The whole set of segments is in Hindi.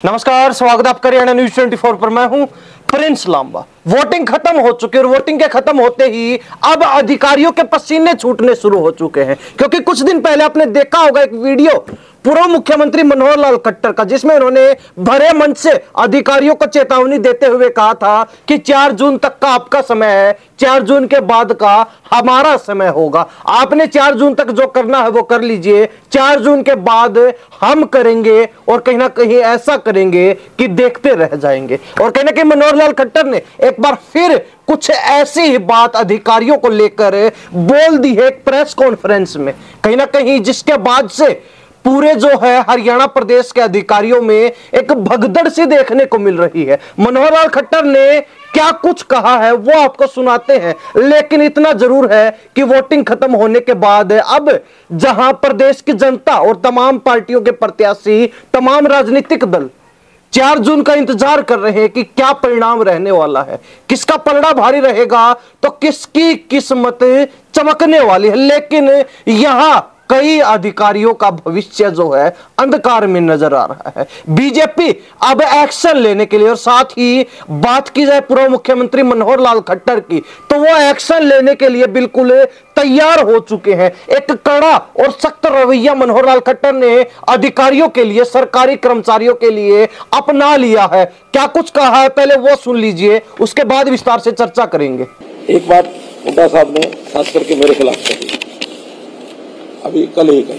नमस्कार, स्वागत है आपका हरियाणा न्यूज 24 पर। मैं हूं प्रिंस लांबा। वोटिंग खत्म हो चुकी है और वोटिंग के खत्म होते ही अब अधिकारियों के पसीने छूटने शुरू हो चुके हैं, क्योंकि कुछ दिन पहले आपने देखा होगा एक वीडियो पूर्व मुख्यमंत्री मनोहर लाल खट्टर का, जिसमें उन्होंने भरे मंच से अधिकारियों को चेतावनी देते हुए कहा था कि 4 जून तक का आपका समय है, 4 जून के बाद का हमारा समय होगा। आपने 4 जून तक जो करना है वो कर लीजिए, 4 जून के बाद हम करेंगे और कहीं ना कहीं ऐसा करेंगे कि देखते रह जाएंगे। और कहीं ना कहीं मनोहर लाल खट्टर ने एक बार फिर कुछ ऐसी ही बात अधिकारियों को लेकर बोल दी है एक प्रेस कॉन्फ्रेंस में, कहीं ना कहीं जिसके बाद से पूरे जो है हरियाणा प्रदेश के अधिकारियों में एक भगदड़ सी देखने को मिल रही है। मनोहर लाल खट्टर ने क्या कुछ कहा है वो आपको सुनाते हैं, लेकिन इतना जरूर है कि वोटिंग खत्म होने के बाद अब जहां प्रदेश की जनता और तमाम पार्टियों के प्रत्याशी, तमाम राजनीतिक दल 4 जून का इंतजार कर रहे हैं कि क्या परिणाम रहने वाला है, किसका पलड़ा भारी रहेगा, तो किसकी किस्मत चमकने वाली है। लेकिन यहां कई अधिकारियों का भविष्य जो है अंधकार में नजर आ रहा है। बीजेपी अब एक्शन लेने के लिए, और साथ ही बात की जाए पूर्व मुख्यमंत्री मनोहर लाल खट्टर की, तो वो एक्शन लेने के लिए बिल्कुल तैयार हो चुके हैं। एक कड़ा और सख्त रवैया मनोहर लाल खट्टर ने अधिकारियों के लिए, सरकारी कर्मचारियों के लिए अपना लिया है। क्या कुछ कहा है पहले वो सुन लीजिए, उसके बाद विस्तार से चर्चा करेंगे। एक बात हुड्डा साहब ने खास करके मेरे खिलाफ कही, अभी कल ही कही,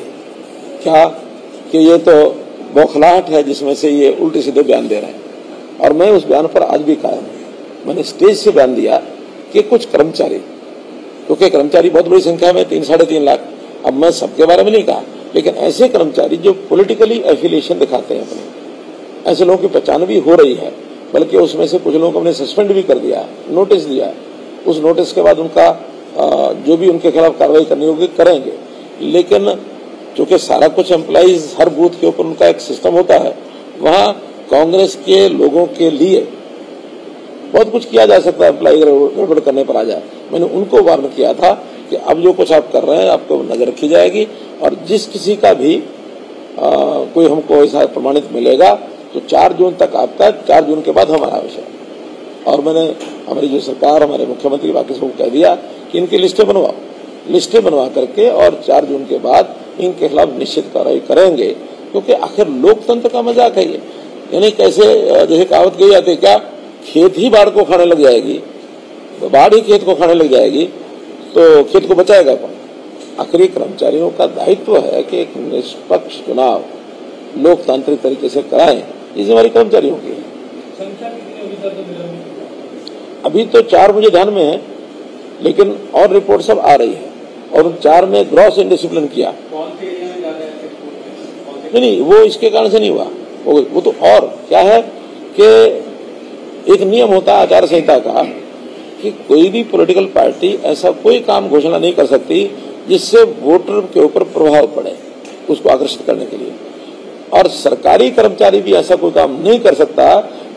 क्या कि ये तो बौखलाहट है जिसमें से ये उल्टे सीधे बयान दे रहे हैं। और मैं उस बयान पर आज भी कायम हूं। मैंने स्टेज से बयान दिया कि कुछ कर्मचारी, क्योंकि कर्मचारी बहुत बड़ी संख्या में 3-3.5 लाख, अब मैं सबके बारे में नहीं कहा, लेकिन ऐसे कर्मचारी जो पॉलिटिकली एफिलिएशन दिखाते हैं अपने, ऐसे लोगों की पहचान भी हो रही है। बल्कि उसमें से कुछ लोगों को हमने सस्पेंड भी कर दिया, नोटिस दिया। उस नोटिस के बाद उनका जो भी उनके खिलाफ कार्रवाई करनी होगी करेंगे। लेकिन चूंकि सारा कुछ एम्प्लॉइज हर बूथ के ऊपर उनका एक सिस्टम होता है, वहां कांग्रेस के लोगों के लिए बहुत कुछ किया जा सकता है, एम्प्लॉय गड़बड़ करने पर आ जाए। मैंने उनको वार्न किया था कि अब जो कुछ आप कर रहे हैं आपको नजर रखी जाएगी, और जिस किसी का भी कोई हमको ऐसा प्रमाणित मिलेगा तो 4 जून तक आपका, 4 जून के बाद हमारा विषय। और मैंने हमारी जो सरकार, हमारे मुख्यमंत्री बाकी सबको कह दिया कि इनकी लिस्टें बनवाओ, लिस्टें बनवा करके, और 4 जून के बाद इनके खिलाफ निश्चित कार्रवाई करेंगे। क्योंकि आखिर लोकतंत्र का मजाक है ये। यानी कैसे, जैसे कहावत कही जाती है, क्या खेत ही बाढ़ को खाने लग जाएगी, बाढ़ ही खेत को खाने लग जाएगी, तो खेत को बचाएगा कौन? आखिरी कर्मचारियों का दायित्व है कि एक निष्पक्ष चुनाव लोकतांत्रिक तरीके से कराएं। ये जिम्मेदारी कर्मचारियों की है। अभी तो 4 मुझे ध्यान में है, लेकिन और रिपोर्ट सब आ रही है। और उन 4 में ग्रॉस इंडिसिप्लिन किया। नहीं, वो इसके कारण से नहीं हुआ। वो तो और क्या है कि एक नियम होता है आचार संहिता का कि कोई भी पॉलिटिकल पार्टी ऐसा कोई काम घोषणा नहीं कर सकती जिससे वोटर के ऊपर प्रभाव पड़े, उसको आकर्षित करने के लिए। और सरकारी कर्मचारी भी ऐसा कोई काम नहीं कर सकता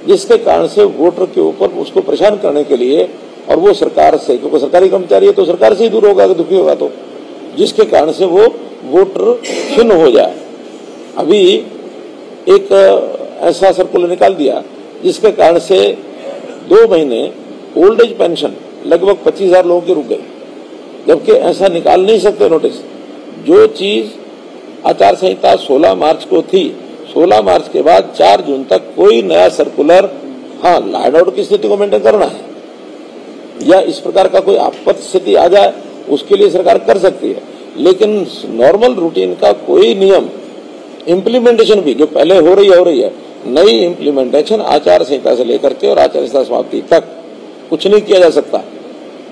जिसके कारण से वोटर के ऊपर उसको परेशान करने के लिए, और वो सरकार से, क्योंकि सरकारी कर्मचारी है तो सरकार से ही दूर होगा, दुखी होगा, तो जिसके कारण से वो वोटर खिन्न हो जाए। अभी एक ऐसा सर्कुलर निकाल दिया जिसके कारण से 2 महीने ओल्ड एज पेंशन लगभग 25,000 लोगों की रुक गई, जबकि ऐसा निकाल नहीं सकते नोटिस। जो चीज आचार संहिता 16 मार्च को थी, 16 मार्च के बाद 4 जून तक कोई नया सर्कुलर, हाँ लॉ एंड ऑर्डर की स्थिति को मेंटेन करना है या इस प्रकार का कोई आपत्त स्थिति आ जाए उसके लिए सरकार कर सकती है, लेकिन नॉर्मल रूटीन का कोई नियम, इम्प्लीमेंटेशन भी जो पहले हो रही है, नई इम्प्लीमेंटेशन आचार संहिता से लेकर के और आचार संहिता समाप्ति तक कुछ नहीं किया जा सकता।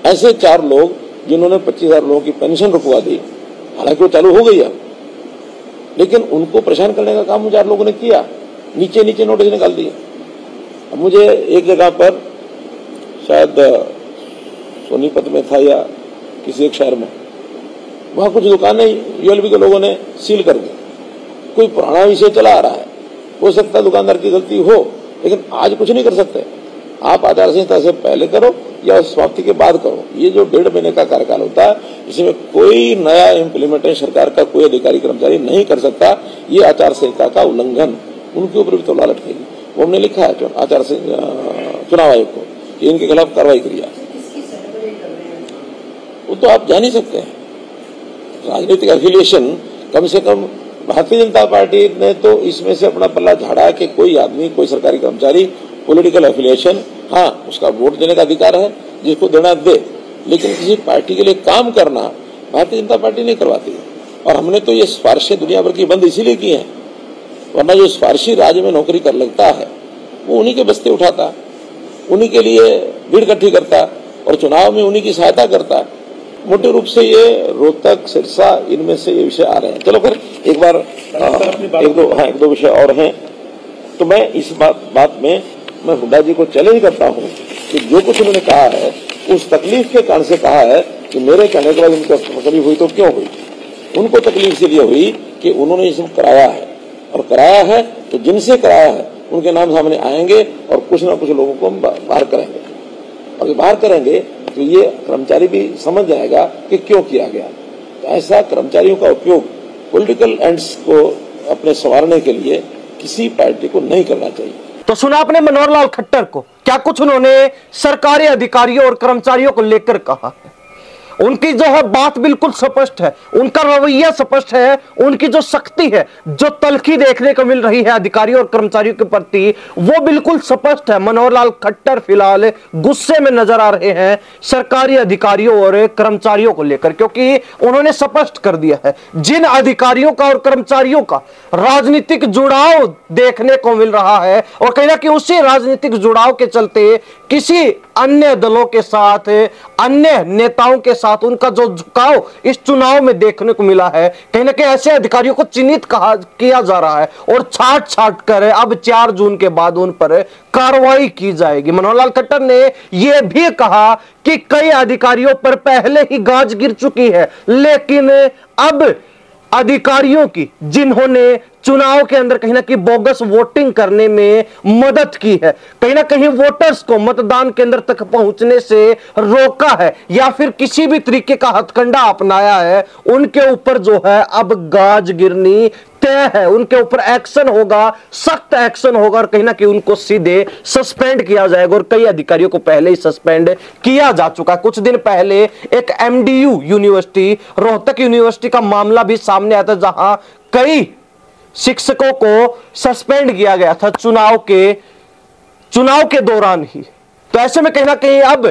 ऐसे 4 लोग जिन्होंने 25,000 लोगों की पेंशन रुकवा दी, हालांकि वो चालू हो गई है, लेकिन उनको परेशान करने का काम 4 लोगों ने किया, नीचे नीचे नोटिस निकाल दिए। अब मुझे एक जगह पर, शायद सोनीपत में था या किसी एक शहर में, वहां कुछ दुकानें यूएलबी के लोगों ने सील कर दी। कोई पुराना विषय चला आ रहा है, हो सकता है दुकानदार की गलती हो, लेकिन आज कुछ नहीं कर सकते। आप आचार संहिता से पहले करो या समाप्ति के बाद करो। ये जो 1.5 महीने का कार्यकाल होता है, इसमें कोई नया इम्प्लीमेंटेशन सरकार का कोई अधिकारी कर्मचारी नहीं कर सकता। ये आचार संहिता का उल्लंघन उनके ऊपर भी तलवार लटकेगी। वो हमने लिखा है चुनाव आयोग को कि इनके खिलाफ कार्रवाई करिए। वो तो आप जान ही सकते हैं, राजनीतिक एफिलिएशन कम से कम भारतीय जनता पार्टी ने तो इसमें से अपना पल्ला झाड़ा कि कोई आदमी, कोई सरकारी कर्मचारी पॉलिटिकल एफिलिएशन, हाँ उसका वोट देने का अधिकार है, जिसको देना दे, लेकिन किसी पार्टी के लिए काम करना भारतीय जनता पार्टी नहीं करवाती। और हमने तो ये सिफारिशें दुनिया भर की बंद इसीलिए की हैं, वरना जो सिफारिशी राज्य में नौकरी कर लगता है वो उन्हीं के बस्ते उठाता, उन्हीं के लिए भीड़ इकट्ठी करता और चुनाव में उन्हीं की सहायता करता। मोटे रूप से ये रोहतक, सिरसा, इनमें से ये विषय आ रहे हैं। चलो फिर एक बार एक दो विषय और हैं। तो मैं इस बात में मैं हुड्डा जी को चैलेंज करता हूँ कि जो कुछ उन्होंने कहा है उस तकलीफ के कारण से कहा है कि मेरे कहने के बाद उनको तकलीफ हुई तो क्यों हुई। उनको तकलीफ इसलिए हुई कि उन्होंने ये सब कराया है, और कराया है तो जिनसे कराया है उनके नाम सामने आएंगे और कुछ ना कुछ लोगों को हम बाहर करेंगे। और बाहर करेंगे तो ये कर्मचारी भी समझ जाएगा कि क्यों किया गया। तो ऐसा कर्मचारियों का उपयोग पॉलिटिकल एंड्स को अपने संवारने के लिए किसी पार्टी को नहीं करना चाहिए। तो सुना आपने मनोहर लाल खट्टर को, क्या कुछ उन्होंने सरकारी अधिकारियों और कर्मचारियों को लेकर कहा है। उनकी जो है बात बिल्कुल स्पष्ट है, उनका रवैया स्पष्ट है, उनकी जो शक्ति है, जो तलखी देखने को मिल रही है अधिकारियों और कर्मचारियों के प्रति, वो बिल्कुल स्पष्ट है। मनोहर लाल खट्टर फिलहाल गुस्से में नजर आ रहे हैं सरकारी अधिकारियों और कर्मचारियों को लेकर, क्योंकि उन्होंने स्पष्ट कर दिया है जिन अधिकारियों का और कर्मचारियों का राजनीतिक जुड़ाव देखने को मिल रहा है, और कहीं ना कहीं उसी राजनीतिक जुड़ाव के चलते किसी अन्य दलों के साथ, अन्य नेताओं के साथ उनका जो झुकाव इस चुनाव में देखने को मिला है, कहीं ना कहीं ऐसे अधिकारियों को चिन्हित किया जा रहा है और छाट कर अब 4 जून के बाद उन पर कार्रवाई की जाएगी। मनोहर लाल खट्टर ने यह भी कहा कि कई अधिकारियों पर पहले ही गाज गिर चुकी है, लेकिन अब अधिकारियों की जिन्होंने चुनाव के अंदर कहीं ना कहीं बोगस वोटिंग करने में मदद की है, कहीं ना कहीं वोटर्स को मतदान केंद्र तक पहुंचने से रोका है या फिर किसी भी तरीके का हथकंडा अपनाया है, उनके ऊपर जो है अब गाज गिरनी तय है। उनके ऊपर एक्शन होगा, सख्त एक्शन होगा, और कहीं ना कहीं उनको सीधे सस्पेंड किया जाएगा। और कई अधिकारियों को पहले ही सस्पेंड किया जा चुका। कुछ दिन पहले एक MDU यूनिवर्सिटी, रोहतक यूनिवर्सिटी का मामला भी सामने आया था, जहां कई शिक्षकों को सस्पेंड किया गया था चुनाव के दौरान ही। तो ऐसे में कहीं ना कहीं अब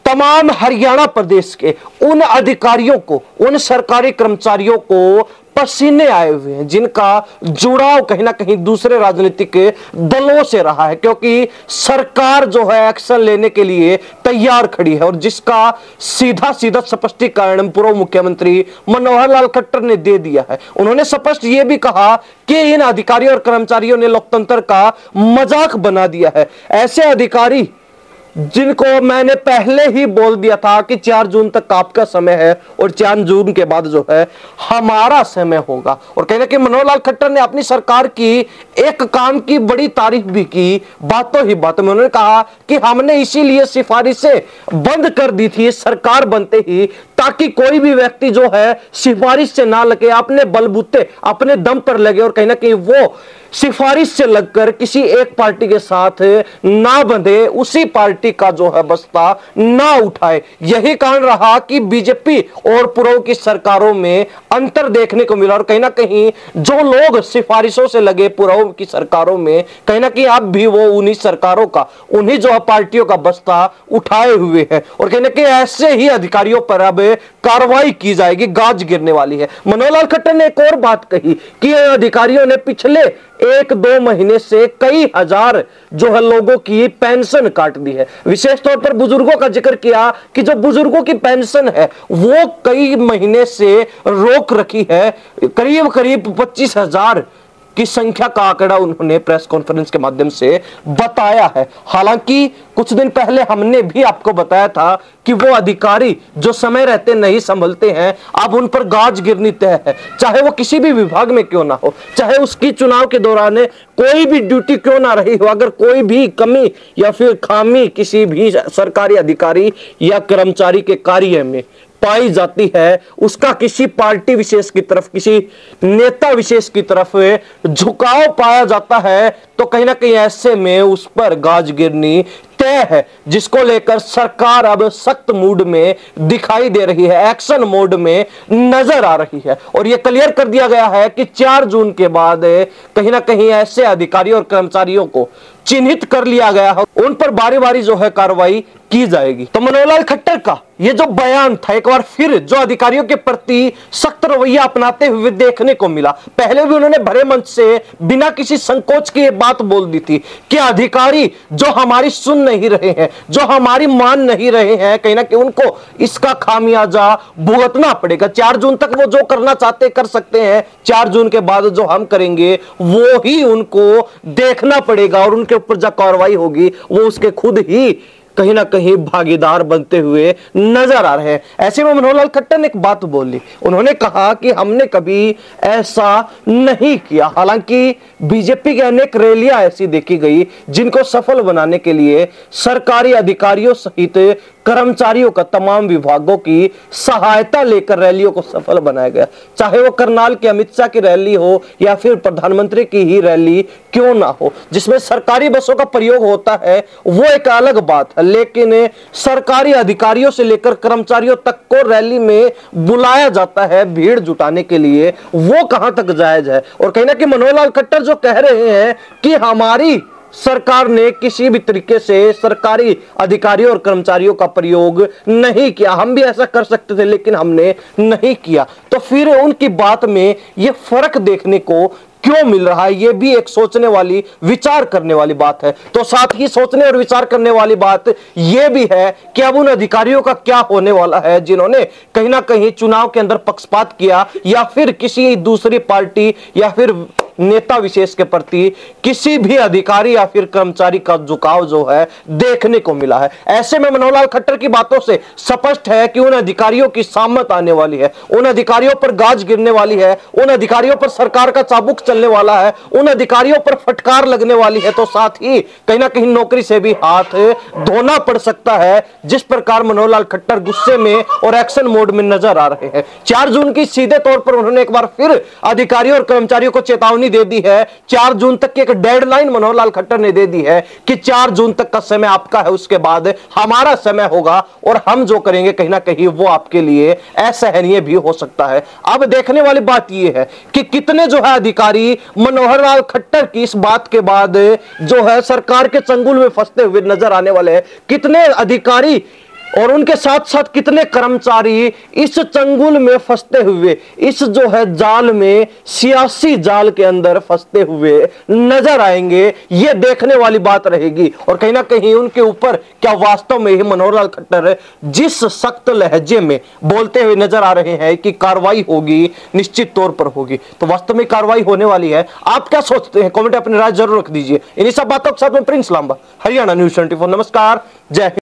तमाम हरियाणा प्रदेश के उन अधिकारियों को, उन सरकारी कर्मचारियों को पसीने आए हुए हैं जिनका जुड़ाव कहीं ना कहीं दूसरे राजनीतिक दलों से रहा है, क्योंकि सरकार जो है एक्शन लेने के लिए तैयार खड़ी है, और जिसका सीधा स्पष्टीकरण पूर्व मुख्यमंत्री मनोहर लाल खट्टर ने दे दिया है। उन्होंने स्पष्ट ये भी कहा कि इन अधिकारियों और कर्मचारियों ने लोकतंत्र का मजाक बना दिया है। ऐसे अधिकारी जिनको मैंने पहले ही बोल दिया था कि 4 जून तक आपका समय है और 4 जून के बाद जो है हमारा समय होगा। और कहीं ना कहीं मनोहर लाल खट्टर ने अपनी सरकार की एक काम की बड़ी तारीफ भी की। बातों ही बातों में उन्होंने कहा कि हमने इसीलिए सिफारिशें बंद कर दी थी सरकार बनते ही, ताकि कोई भी व्यक्ति जो है सिफारिश से ना लगे, अपने बलबूते अपने दम पर लगे, और कहीं ना कहीं वो सिफारिश से लगकर किसी एक पार्टी के साथ ना बंधे, उसी पार्टी का जो है बस्ता ना उठाए। यही कारण रहा कि बीजेपी और पूर्व की सरकारों में अंतर देखने को मिला, और कहीं ना कहीं जो लोग सिफारिशों से लगे पूर्व की सरकारों में, कहीं ना कहीं अब भी वो उन्हीं सरकारों का, उन्हीं जो पार्टियों का बस्ता उठाए हुए है। और कहीं ना कहीं ऐसे ही अधिकारियों पर अब कार्रवाई की जाएगी, गाज गिरने वाली है। मनोहर लाल खट्टर ने एक और बात कही कि अधिकारियों ने पिछले 1-2 महीने से कई हजार जो है लोगों की पेंशन काट दी है। विशेष तौर पर बुजुर्गों का जिक्र किया कि जो बुजुर्गों की पेंशन है वो कई महीने से रोक रखी है। करीब 25,000 की संख्या का आंकड़ा उन्होंने प्रेस कॉन्फ्रेंस के माध्यम से बताया है। हालांकि कुछ दिन पहले हमने भी आपको बताया था कि वो अधिकारी जो समय रहते नहीं संभलते हैं, अब उन पर गाज गिरनी तय है, चाहे वो किसी भी विभाग में क्यों ना हो, चाहे उसकी चुनाव के दौरान कोई भी ड्यूटी क्यों ना रही हो। अगर कोई भी कमी या फिर खामी किसी भी सरकारी अधिकारी या कर्मचारी के कार्य में पाई जाती है उसका किसी पार्टी विशेष की तरफ, किसी नेता विशेष की तरफ झुकाव पाया जाता है, तो कहीं ना कहीं ऐसे में उस पर गाज गिरनी तय है, जिसको लेकर सरकार अब सख्त मूड में दिखाई दे रही है, एक्शन मोड में नजर आ रही है। और यह क्लियर कर दिया गया है कि 4 जून के बाद कहीं ना कहीं ऐसे अधिकारियों और कर्मचारियों को चिन्हित कर लिया गया है, उन पर बारी बारी जो है कार्रवाई की जाएगी। तो मनोहर लाल खट्टर का ये जो बयान था, एक बार फिर जो अधिकारियों के प्रति सख्त रवैया अपनाते हुए देखने को मिला। पहले भी उन्होंने भरे मंच से बिना किसी संकोच की ये बात बोल दी थी कि अधिकारी जो हमारी सुन नहीं रहे हैं, जो हमारी मान नहीं रहे हैं, कहीं ना कहीं उनको इसका खामियाजा भुगतना पड़ेगा। 4 जून तक वो जो करना चाहते कर सकते हैं, 4 जून के बाद जो हम करेंगे वो ही उनको देखना पड़ेगा, और उनके ऊपर जो कार्रवाई होगी वो उसके खुद ही कहीं ना कहीं भागीदार बनते हुए नजर आ रहे हैं। ऐसे में मनोहर लाल खट्टर ने एक बात बोली, उन्होंने कहा कि हमने कभी ऐसा नहीं किया। हालांकि बीजेपी की अनेक रैलियां ऐसी देखी गई जिनको सफल बनाने के लिए सरकारी अधिकारियों सहित कर्मचारियों का, तमाम विभागों की सहायता लेकर रैलियों को सफल बनाया गया। चाहे वो करनाल के अमित शाह की रैली हो या फिर प्रधानमंत्री की ही रैली क्यों ना हो, जिसमें सरकारी बसों का प्रयोग होता है, वो एक अलग बात है। लेकिन सरकारी अधिकारियों से लेकर कर्मचारियों तक को रैली में बुलाया जाता है भीड़ जुटाने के लिए, वो कहां तक जायज है। और कहीं ना कहीं मनोहर लाल खट्टर जो कह रहे हैं कि हमारी सरकार ने किसी भी तरीके से सरकारी अधिकारियों और कर्मचारियों का प्रयोग नहीं किया, हम भी ऐसा कर सकते थे लेकिन हमने नहीं किया, तो फिर उनकी बात में यह फर्क देखने को क्यों मिल रहा है, यह भी एक सोचने वाली, विचार करने वाली बात है। तो साथ ही सोचने और विचार करने वाली बात यह भी है कि अब उन अधिकारियों का क्या होने वाला है जिन्होंने कहीं ना कहीं चुनाव के अंदर पक्षपात किया, या फिर किसी दूसरी पार्टी या फिर नेता विशेष के प्रति किसी भी अधिकारी या फिर कर्मचारी का झुकाव जो है देखने को मिला है। ऐसे में मनोहर लाल खट्टर की बातों से स्पष्ट है कि उन अधिकारियों की सामत आने वाली है, उन अधिकारियों पर गाज गिरने वाली है, उन अधिकारियों पर सरकार का चाबुक चलने वाला है, उन अधिकारियों पर फटकार लगने वाली है। तो साथ ही कहीं ना कहीं नौकरी से भी हाथ धोना पड़ सकता है, जिस प्रकार मनोहर लाल खट्टर गुस्से में और एक्शन मोड में नजर आ रहे हैं। 4 जून की सीधे तौर पर उन्होंने एक बार फिर अधिकारियों और कर्मचारियों को चेतावनी दे दी है। 4 जून तक की एक डेडलाइन मनोहर लाल खट्टर ने दे दी है कि 4 जून तक का समय आपका है, उसके बाद हमारा समय होगा और हम जो करेंगे कहीं ना कहीं वो आपके लिए असहनीय भी हो सकता है। अब देखने वाली बात यह है कि कितने जो है अधिकारी मनोहर लाल खट्टर की इस बात के बाद जो है सरकार के चंगुल में फंसते हुए नजर आने वाले हैं, कितने अधिकारी और उनके साथ साथ कितने कर्मचारी इस चंगुल में फंसते हुए, इस जो है जाल में, सियासी जाल के अंदर फंसते हुए नजर आएंगे, ये देखने वाली बात रहेगी। और कहीं ना कहीं उनके ऊपर क्या वास्तव में ही मनोहर लाल खट्टर जिस सख्त लहजे में बोलते हुए नजर आ रहे हैं कि कार्रवाई होगी, निश्चित तौर पर होगी, तो वास्तव में कार्रवाई होने वाली है। आप क्या सोचते हैं? कमेंट अपनी राय जरूर रख दीजिए। इन्हीं सब बातों के साथ में प्रिंस लांबा, हरियाणा न्यूज़ 24। नमस्कार, जय हिंद।